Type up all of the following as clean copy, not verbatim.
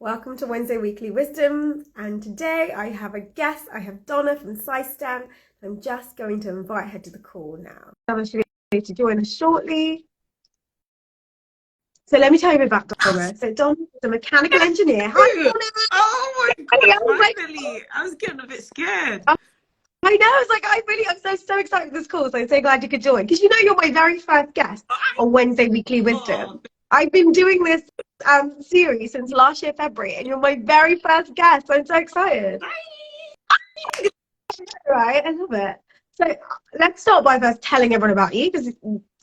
Welcome to Wednesday Weekly Wisdom, and today I have a guest. I have Donna from SiSTEM. I'm just going to invite her to the call now. Donna should be able to join us shortly. So let me tell you a bit about Donna. So Donna is a mechanical engineer. Hi, Donna! Oh my God, finally! I was getting a bit scared. I know, it's like, I'm so excited for this call, so I'm so glad you could join. Because you know you're my very first guest on Wednesday Weekly Wisdom. I've been doing this series since last year, February, and you're my very first guest. I'm so excited. Right, I love it. So let's start by first telling everyone about you, because it's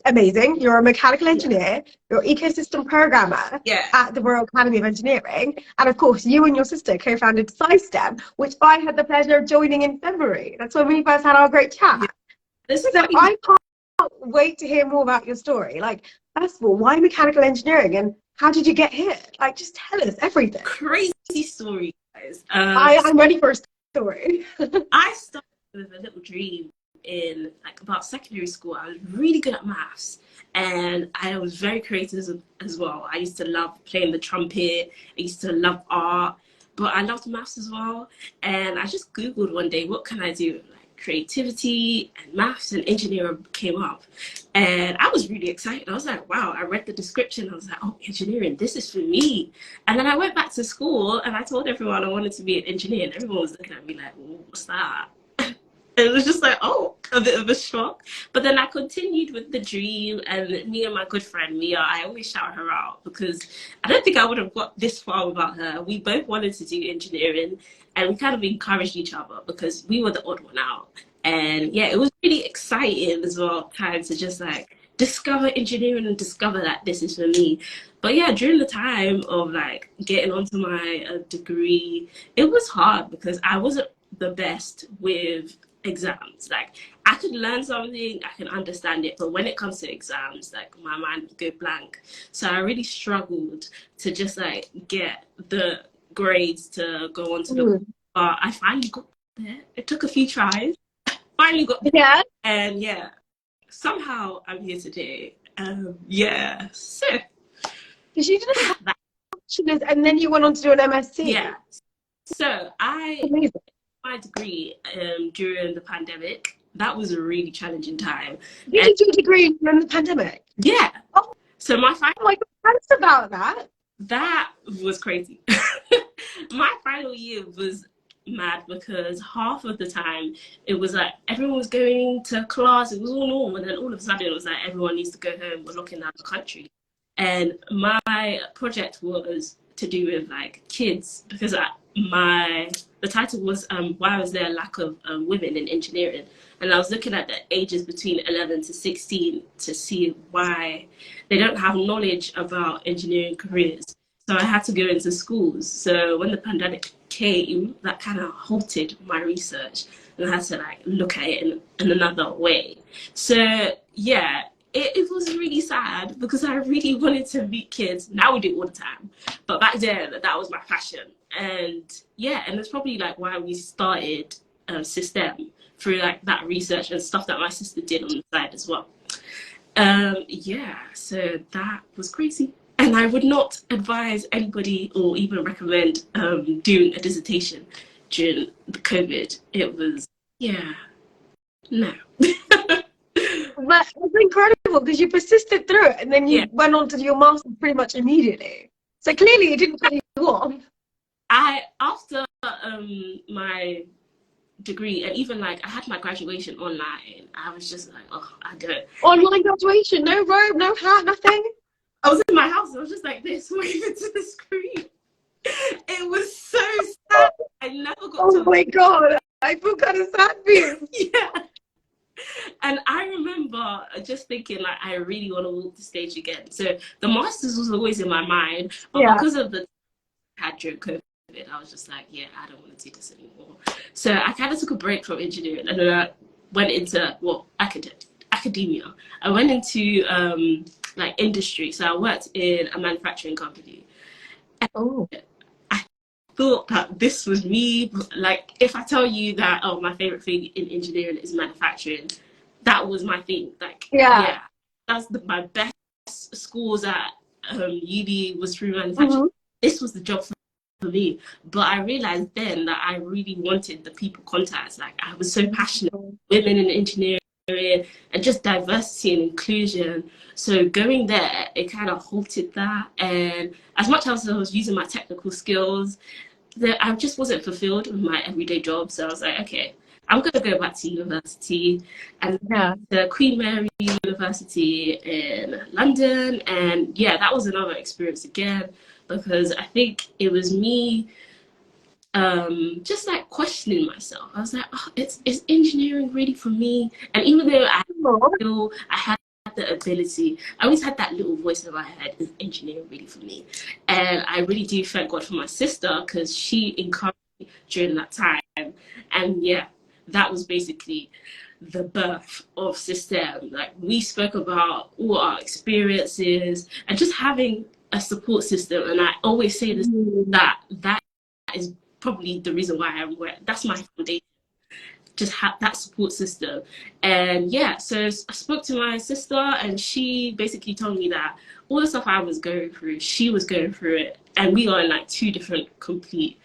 amazing. You're a mechanical engineer, you're an ecosystem programmer at the Royal Academy of Engineering, and of course you and your sister co-founded SiSTEM, which I had the pleasure of joining in February. That's when we first had our great chat. So I can't wait to hear more about your story. Like, first of all, why mechanical engineering, and how did you get here? Like, just tell us everything. Crazy story, guys. I'm ready for a story. I started with a little dream in about secondary school. I was really good at maths, and I was very creative as well. I used to love playing the trumpet. I used to love art, but I loved maths as well. And I just Googled one day, what can I do? Creativity and maths and engineering came up, and I was really excited. I was like, wow. I read the description, I was like, oh, engineering, this is for me. And then I went back to school and I told everyone I wanted to be an engineer, and everyone was looking at me like, well, what's that? It was just like, oh, a bit of a shock. But then I continued with the dream, and me and my good friend Mia, I always shout her out because I don't think I would have got this far without her. We both wanted to do engineering, and we kind of encouraged each other because we were the odd one out. And yeah, it was really exciting as well, time to just like discover engineering and discover that this is for me. But yeah, during the time of like getting onto my degree, it was hard because I wasn't the best with exams. Like, I could learn something, I can understand it, but when it comes to exams, like, my mind would go blank. So I really struggled to just like get the grades to go on to the but I finally got there. It took a few tries. Finally got there. Yeah. And yeah, somehow I'm here today. So because you didn't have that, and then you went on to do an MSc. Yeah. So I my degree during the pandemic. That was a really challenging time. You did your degree during the pandemic? Yeah. Oh, so my final, oh my God, tell us about that. That was crazy. My final year was mad because half of the time it was like everyone was going to class, it was all normal, and then all of a sudden it was like everyone needs to go home, we're locking down the country. And my project was to do with like kids, because the title was why was there a lack of women in engineering, and I was looking at the ages between 11 to 16 to see why they don't have knowledge about engineering careers. So I had to go into schools. So when the pandemic came, that kind of halted my research, and I had to like look at it in another way. So yeah, it was really sad because I really wanted to meet kids. Now we do it all the time, but back then that was my passion. And yeah, and it's probably like why we started SiSTEM, through like that research and stuff that my sister did on the side as well. Yeah, so that was crazy. And I would not advise anybody or even recommend doing a dissertation during the COVID. It was, yeah, no. But it's incredible because you persisted through it, and then you went on to do your master's pretty much immediately. So clearly it didn't put you off. After my degree, and even like I had my graduation online, I was just like, oh, I don't. Online graduation, no robe, no hat, nothing? I was in my house, I was just like this, waving to the screen. It was so sad. I never got Oh my God, I feel kind of sad for you. Yeah. And I remember just thinking, like, I really want to walk the stage again. So the masters was always in my mind, but because of the I had during COVID, I was just like, yeah, I don't want to do this anymore. So I kind of took a break from engineering, and then I went into academia. I went into like industry. So I worked in a manufacturing company. And I thought that this was me. Like, if I tell you that, oh, my favorite thing in engineering is manufacturing, that was my thing. Like, yeah, that's my best schools at uni was through manufacturing. This was the job for for me. But I realized then that I really wanted the people contacts. Like, I was so passionate about women in engineering and just diversity and inclusion. So going there, it kind of halted that. And as much as I was using my technical skills, that I just wasn't fulfilled with my everyday job. So I was like, okay, I'm going to go back to university, and the Queen Mary University in London. And yeah, that was another experience again, because I think it was me just like questioning myself. I was like, oh, is engineering really for me? And even though I feel I had the ability, I always had that little voice in my head, is engineering really for me? And I really do thank God for my sister, because she encouraged me during that time. And yeah, that was basically the birth of SiSTEM. Like, we spoke about all our experiences and just having a support system. And I always say this, that is probably the reason why I'm where, that's my foundation. Just have that support system. And yeah, so I spoke to my sister, and she basically told me that all the stuff I was going through, she was going through it, and we are in like two different complete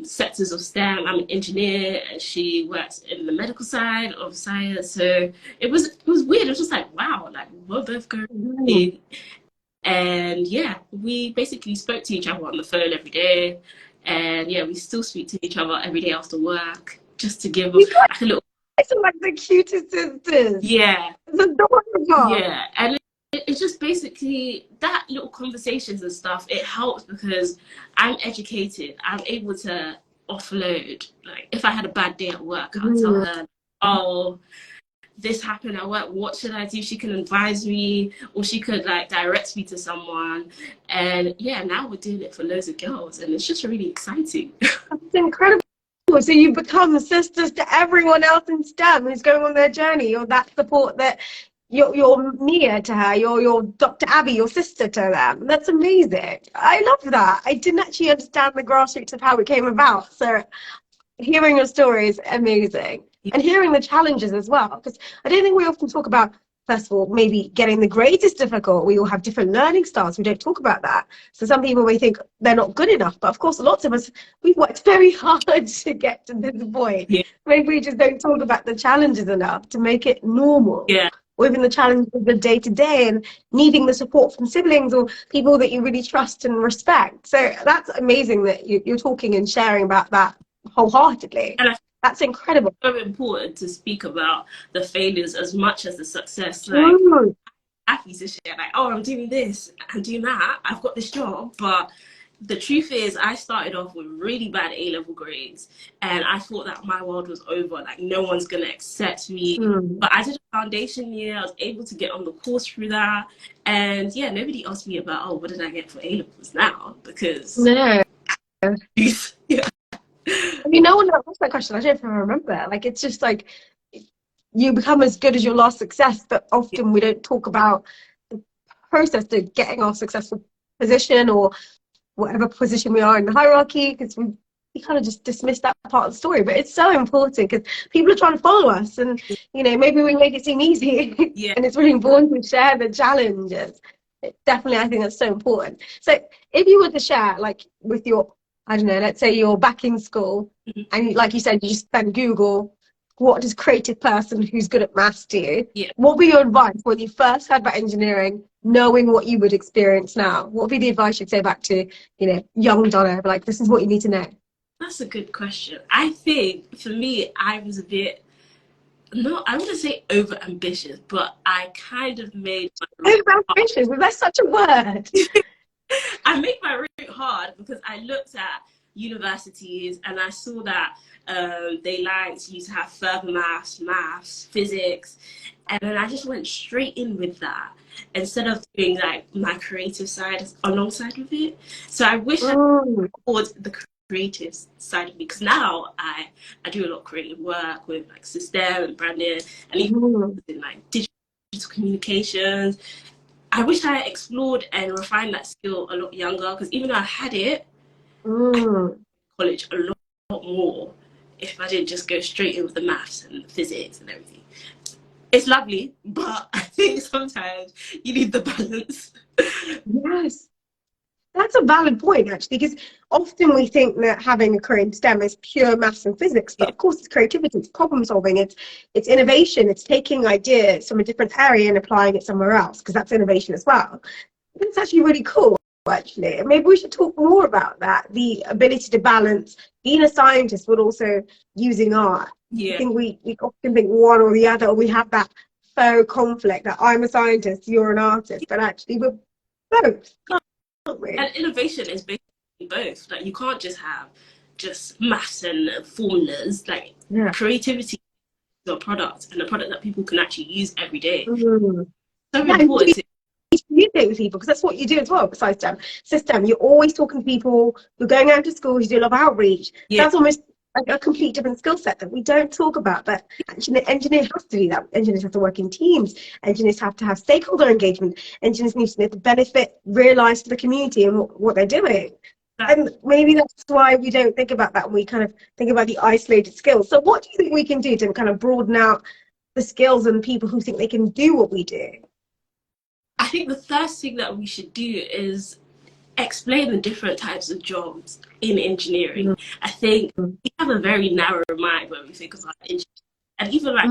sectors of STEM. I'm an engineer, and she works in the medical side of science. So it was weird. It was just like, wow, like we're both going through it. And yeah, we basically spoke to each other on the phone every day. And yeah, we still speak to each other every day after work, just to give like a little. It's like the cutest sisters. Yeah. It's adorable. Yeah. And it's just basically that little conversations and stuff. It helps because I'm educated. I'm able to offload. Like, if I had a bad day at work, I'll tell her, oh, this happened at work, what should I do? She can advise me, or she could like direct me to someone. And yeah, now we're doing it for loads of girls, and it's just really exciting. That's incredible. So you become sisters to everyone else in STEM who's going on their journey, or that support that you're Mia to her, you're Dr. Abby, your sister to them. That's amazing. I love that. I didn't actually understand the grassroots of how it came about. So hearing your story is amazing. And hearing the challenges as well, because I don't think we often talk about, first of all, maybe getting the grades is difficult. We all have different learning styles. We don't talk about that. So some people may think they're not good enough, but of course, lots of us, we've worked very hard to get to this point. Yeah. Maybe we just don't talk about the challenges enough to make it normal. Yeah. Or even the challenges of the day-to-day and needing the support from siblings or people that you really trust and respect. So that's amazing that you're talking and sharing about that wholeheartedly. And that's incredible. It's so important to speak about the failures as much as the success. Like, happy to share, like, oh, I'm doing this, I'm doing that, I've got this job. But the truth is, I started off with really bad A-level grades, and I thought that my world was over. Like, no one's gonna accept me. But I did a foundation year. I was able to get on the course through that, and yeah, nobody asked me about, oh, what did I get for A-levels now? Because yeah. I mean, no one asked that question. I don't even remember. Like, it's just like you become as good as your last success, but often we don't talk about the process to getting our successful position or whatever position we are in the hierarchy, because we kind of just dismiss that part of the story. But it's so important because people are trying to follow us, and you know, maybe we make it seem easy. And it's really important to share the challenges. Definitely, I think that's so important. So if you were to share, like, with your, I don't know, let's say you're back in school and like you said, you just spend Google, what does creative person who's good at maths do? What would be your advice when you first heard about engineering, knowing what you would experience now? What would be the advice you'd say back to, you know, young Donna, like, this is what you need to know? That's a good question. I think for me, I was a bit, no, I wouldn't say over ambitious, but I kind of made my over ambitious. Was that such a word? I made my route hard because I looked at universities and I saw that they liked you to have further maths, physics, and then I just went straight in with that instead of doing like my creative side alongside with it. So I wish I could the creative side of me, because now I do a lot of creative work with like SiSTEM and branding and even in like digital communications. I wish I explored and refined that skill a lot younger, because even though I had it, college a lot more if I didn't just go straight in with the maths and the physics and everything. It's lovely, but I think sometimes you need the balance. Yes. That's a valid point, actually, because often we think that having a career in STEM is pure maths and physics, but of course it's creativity, it's problem solving, it's innovation, it's taking ideas from a different area and applying it somewhere else, because that's innovation as well. It's actually really cool, actually. Maybe we should talk more about that, the ability to balance being a scientist, but also using art. I think we often think one or the other, or we have that faux conflict that I'm a scientist, you're an artist, but actually we're both. And innovation is basically both. Like, you can't just have just maths and formulas. Like, creativity is a product, and a product that people can actually use every day. So important to communicate with people, because that's what you do as well besides SiSTEM. You're always talking to people, you're going out to schools, you do a lot of outreach. That's almost like a complete different skill set that we don't talk about, but actually the engineer has to do that. Engineers have to work in teams, engineers have to have stakeholder engagement, engineers need to make the benefit realised to the community and what they're doing. And maybe that's why we don't think about that, and we kind of think about the isolated skills. So what do you think we can do to kind of broaden out the skills and people who think they can do what we do? I think the first thing that we should do is explain the different types of jobs in engineering. I think we have a very narrow mind when we think about engineering. And even like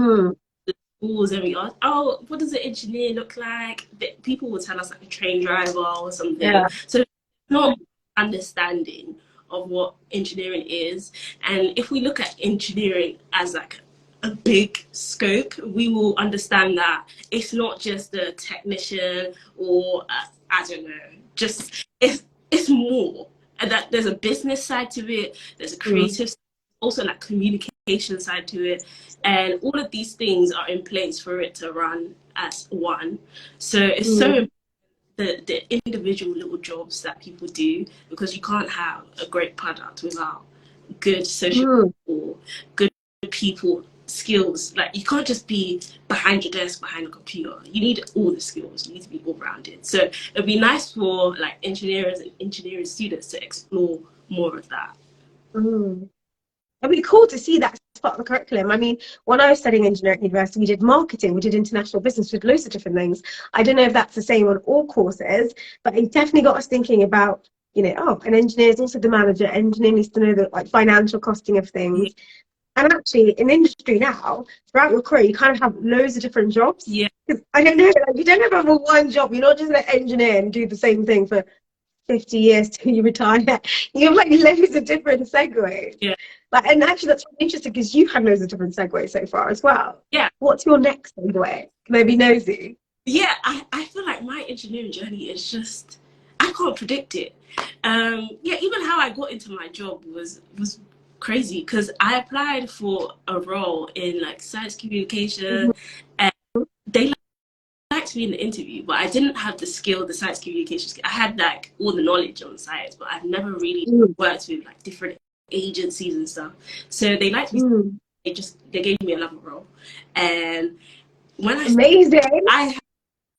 the schools, and we ask, oh, what does an engineer look like? People will tell us like a train driver or something. So not understanding of what engineering is. And if we look at engineering as like a big scope, we will understand that it's not just a technician or I don't know, just it's more, and that there's a business side to it, there's a creative also like communication side to it, and all of these things are in place for it to run as one. So it's so important, the individual little jobs that people do, because you can't have a great product without good social or good people skills. Like, you can't just be behind your desk, behind a computer. You need all the skills. You need to be all-rounded. So it'd be nice for like engineers and engineering students to explore more of that. It'd be cool to see that as part of the curriculum. I mean, when I was studying engineering at university, we did marketing, we did international business, we did loads of different things. I don't know if that's the same on all courses, but it definitely got us thinking about, you know, oh, an engineer is also the manager. Engineer needs to know the like financial costing of things. And actually, in industry now, throughout your career, you kind of have loads of different jobs. I don't know, like, you don't have one job. You're not just an engineer and do the same thing for 50 years till you retire. You have like loads of different segues. Like, and actually, that's really interesting because you have loads of different segues so far as well. What's your next segue? Can I be nosy? I feel like my engineering journey is just, I can't predict it. Even how I got into my job was crazy, because I applied for a role in like science communication, and they liked me in the interview, but I didn't have the science communication skill. I had like all the knowledge on science, but I've never really worked with like different agencies and stuff. So they liked me. They gave me another role, and when I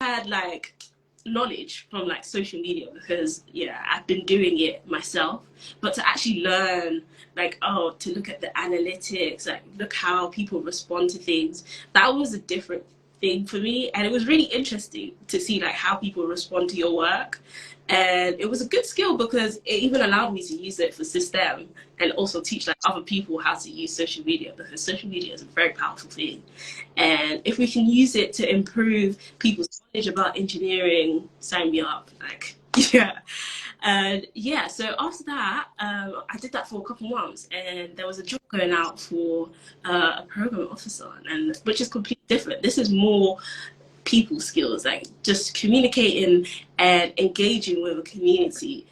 had like knowledge from like social media, because I've been doing it myself, but to actually learn like, to look at the analytics, like look how people respond to things, that was a different thing for me, and it was really interesting to see like how people respond to your work. And it was a good skill because it even allowed me to use it for SiSTEM and also teach like other people how to use social media, because social media is a very powerful thing. And if we can use it to improve people's knowledge about engineering, sign me up. Like, And so after that, I did that for a couple months, and there was a job going out for a program officer, and which is completely different. This is more people skills, like just communicating and engaging with a community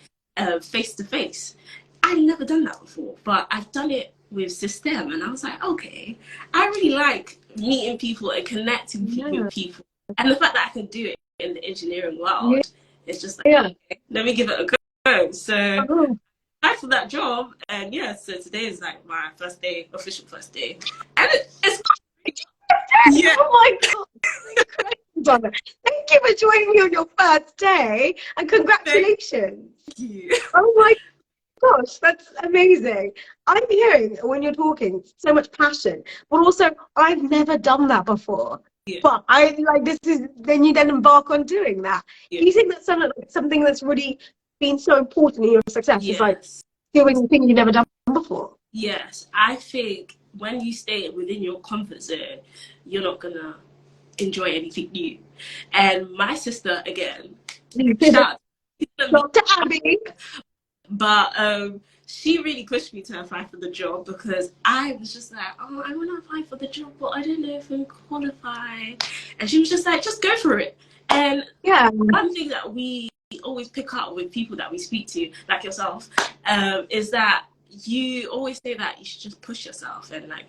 face to face. I'd never done that before, but I've done it with SiSTEM, and I was like, okay, I really like meeting people and connecting with people, and the fact that I can do it in the engineering world, it's just like, okay, let me give it a go. So I applied for that job, and so today is like my official first day, and it's oh my god. Donna, thank you for joining me on your first day, and congratulations. Thank you. Oh my gosh, that's amazing. I'm hearing when you're talking so much passion, but also I've never done that before. But I like, this is then you embark on doing that. Do you think that's something that's really been so important in your success. Yes. It's like doing things you've never done before. Yes, I think when you stay within your comfort zone, you're not gonna enjoy anything new. And my sister, again, shout out Dr. Abby. but she really pushed me to apply for the job, because I was just like, oh, I want to apply for the job, but I don't know if I'm qualified. And she was just like, just go for it. And yeah, one thing that we always pick up with people that we speak to, like yourself, is that you always say that you should just push yourself, and like,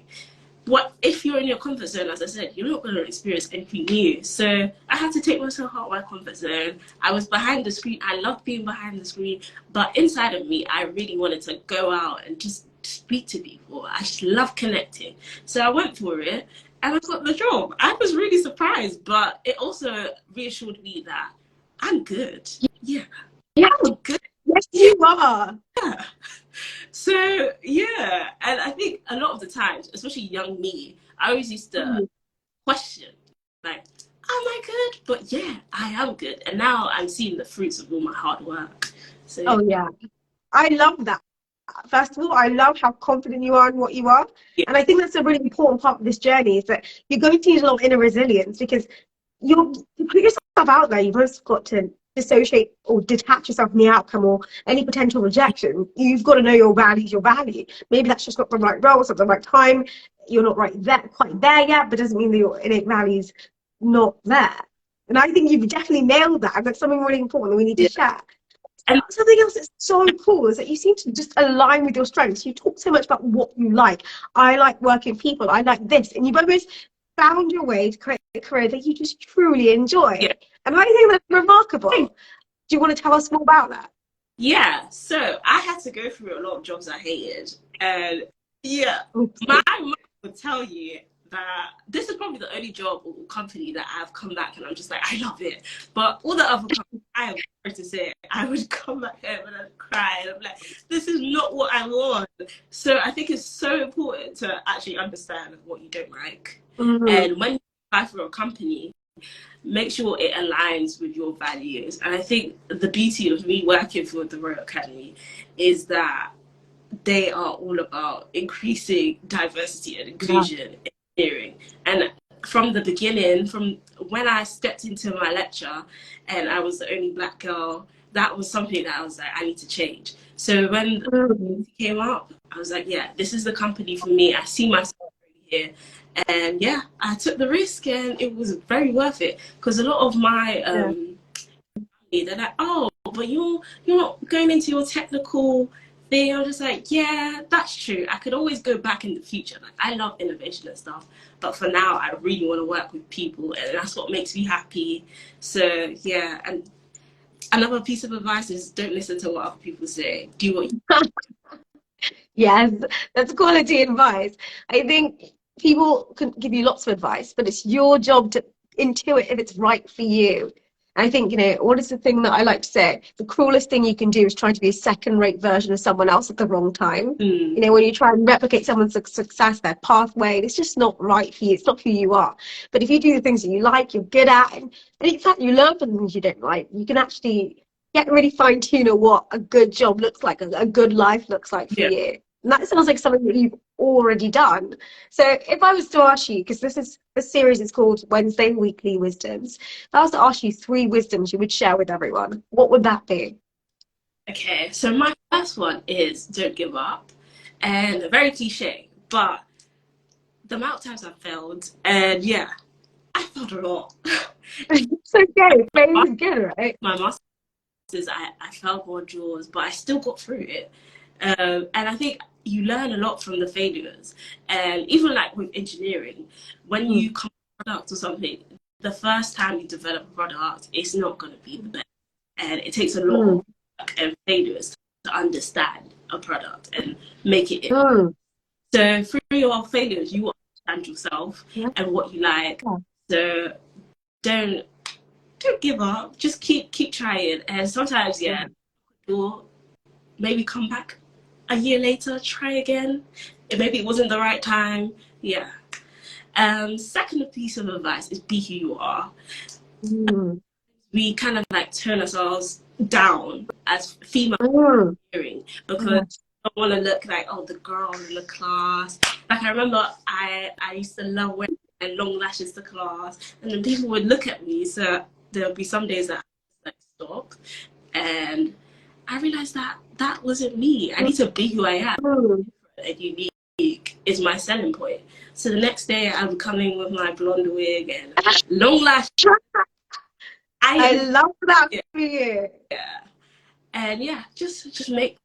what if you're in your comfort zone, as I said, you're not going to experience anything new. So I had to take myself out of my comfort zone. I was behind the screen. I loved being behind the screen, but inside of me, I really wanted to go out and just speak to people. I just love connecting. So I went for it and I got the job. I was really surprised, but it also reassured me that I'm good. Yeah. I'm good. Yes, you are. Yeah. So yeah, and I think a lot of the times, especially young me, I always used to question, like, am I good? But yeah, I am good. And now I'm seeing the fruits of all my hard work. So oh yeah, I love that. First of all, I love how confident you are in what you are. yeah. And I think that's a really important part of this journey, is that you're going to need a lot of inner resilience, because you put yourself out there. You've also got to dissociate or detach yourself from the outcome or any potential rejection. You've got to know your values, your value. Maybe that's just not the right role, it's not the right time. You're not quite there yet, but doesn't mean that your innate values not there. And I think you've definitely nailed that. And that's something really important that we need to share. And something else that's so cool is that you seem to just align with your strengths. You talk so much about what you like. I like working with people. I like this. And you've almost found your way to create a career that you just truly enjoy. Yeah. And I think that's remarkable. Do you want to tell us more about that? Yeah. So I had to go through a lot of jobs I hated. And yeah, my mom would tell you that this is probably the only job or company that I've come back and I'm just like, I love it. But all the other companies, I am sorry to say, I would come back home and I'd cry and I'm like, this is not what I want. So I think it's so important to actually understand what you don't like. And when you apply for a company, make sure it aligns with your values. And I think the beauty of me working for the Royal Academy is that they are all about increasing diversity and inclusion in engineering. And from the beginning, from when I stepped into my lecture and I was the only Black girl, that was something that I was like, I need to change. So when it came up, I was like, yeah, this is the company for me. I see myself here. And yeah, I took the risk and it was very worth it, because a lot of my they're like, oh, but you're not going into your technical thing. I'm just like, yeah, that's true. I could always go back in the future. Like, I love innovation and stuff, but for now I really want to work with people, and that's what makes me happy. So yeah. And another piece of advice is don't listen to what other people say. Do what you Yes, that's quality advice. I think people can give you lots of advice, but it's your job to intuit if it's right for you. And I think, what is the thing that I like to say? The cruelest thing you can do is try to be a second-rate version of someone else at the wrong time. When you try and replicate someone's success, their pathway, it's just not right for you. It's not who you are. But if you do the things that you like, you're good at, and in fact, you learn from the things you don't like, you can actually get really fine-tuned on what a good job looks like, a good life looks like for you. And that sounds like something that you've already done. So if I was to ask you, because this series is called Wednesday Weekly Wisdoms, if I was to ask you 3 wisdoms you would share with everyone, what would that be? Okay, so my first one is don't give up. And very cliche, but the amount of times I've failed, and yeah, I failed a lot. It's okay, failing is good, right? My master's, I failed modules, but I still got through it. And I think you learn a lot from the failures. And even like with engineering, when you come up with a product or something, the first time you develop a product, it's not going to be the best. And it takes a lot of work and failures to understand a product and make it. So through your failures, you understand yourself and what you like. So don't give up. Just keep trying. And sometimes, you'll maybe come back a year later, try again. Maybe it wasn't the right time. Yeah. Second piece of advice is be who you are. We kind of like turn ourselves down as female engineering because I don't want to look like, oh, the girl in the class. Like, I remember I used to love wearing long lashes to class, and then people would look at me. So there'll be some days that I like stop, and I realized that that wasn't me. I need to be who I am. And unique is my selling point. So the next day I'm coming with my blonde wig and long lashes. I love that for you. Yeah. And yeah, just make,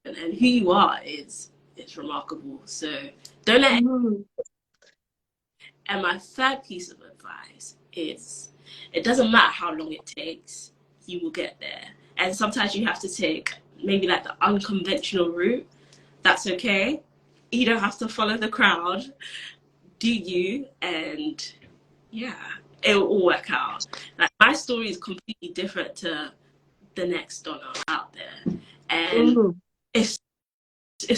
and who you are is remarkable. So don't let And my third piece of advice is, it doesn't matter how long it takes, you will get there. And sometimes you have to take maybe like the unconventional route. That's okay. You don't have to follow the crowd. Do you? And yeah, it will all work out. Like, my story is completely different to the next Donna out there. And it's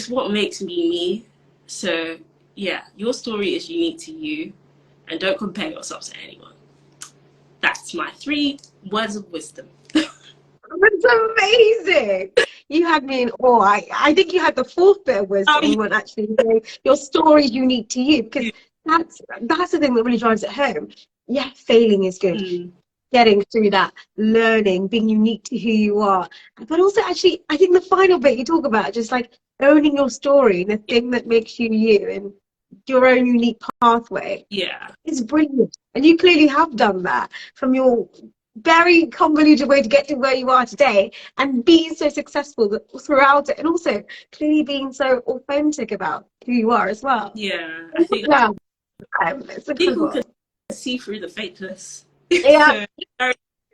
what makes me me. So yeah, your story is unique to you, and don't compare yourself to anyone. That's my 3 words of wisdom. That's amazing. You had me in awe. I think you had the 4th bit of wisdom when actually your story is unique to you, because that's the thing that really drives it home. Yeah, failing is good. Getting through that, learning, being unique to who you are. But also, actually, I think the final bit you talk about, just like owning your story, the thing that makes you you and your own unique pathway. Yeah. It's brilliant. And you clearly have done that from your very convoluted way to get to where you are today, and being so successful throughout it, and also clearly being so authentic about who you are as well. Yeah, I think it's people can see through the fakeness. Yeah.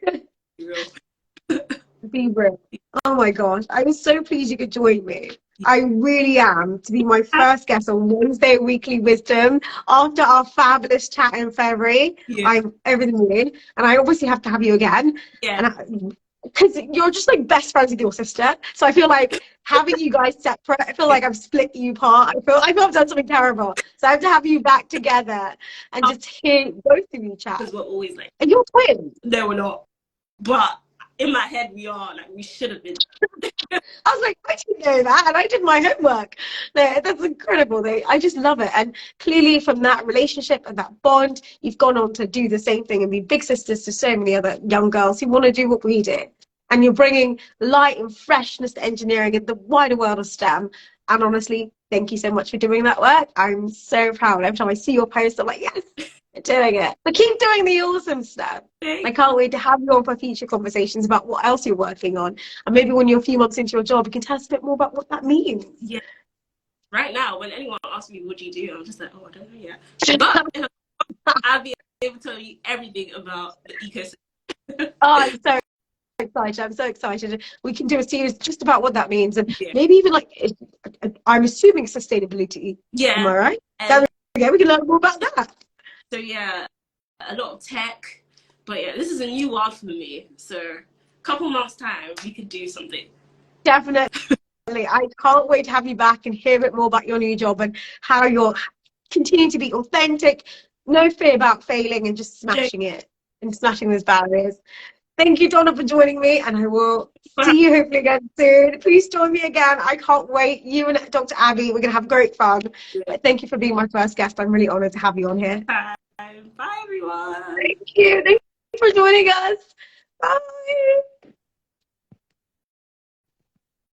So, be real. Oh my gosh, I was so pleased you could join me. I really am, to be my first guest on Wednesday Weekly Wisdom after our fabulous chat in February. I'm over the moon, and I obviously have to have you again. Because you're just like best friends with your sister, so I feel like having you guys separate, I feel like I've split you apart. I feel I've done something terrible, so I have to have you back together and just hear both of you chat. Because we're always like, and you're twins. No, we're not, but in my head we are. Like, we should have been. I was like, I didn't know that, and I did my homework. No, that's incredible. I just love it. And clearly from that relationship and that bond, you've gone on to do the same thing and be big sisters to so many other young girls who want to do what we do. And you're bringing light and freshness to engineering in the wider world of STEM. And honestly, thank you so much for doing that work. I'm so proud. Every time I see your post, I'm like, yes, you're doing it. But keep doing the awesome stuff. I can't wait to have you on for future conversations about what else you're working on. And maybe when you're a few months into your job, you can tell us a bit more about what that means. Yeah. Right now, when anyone asks me, what do you do? I'm just like, oh, I don't know yet. But I'll be able to tell you everything about the ecosystem. Oh, I'm so excited. I'm so excited. We can do a series just about what that means, and maybe even like, I'm assuming sustainability. Am I right? We can learn more about that. So yeah, a lot of tech, but yeah, this is a new world for me. So a couple months time, we could do something. Definitely. I can't wait to have you back and hear a bit more about your new job and how you're continuing to be authentic, no fear about failing, and just smashing it and smashing those barriers. Thank you, Donna, for joining me, and I will see you hopefully again soon. Please join me again. I can't wait. You and Dr. Abby, we're going to have great fun. But thank you for being my first guest. I'm really honoured to have you on here. Bye, everyone. Thank you. Thank you for joining us. Bye.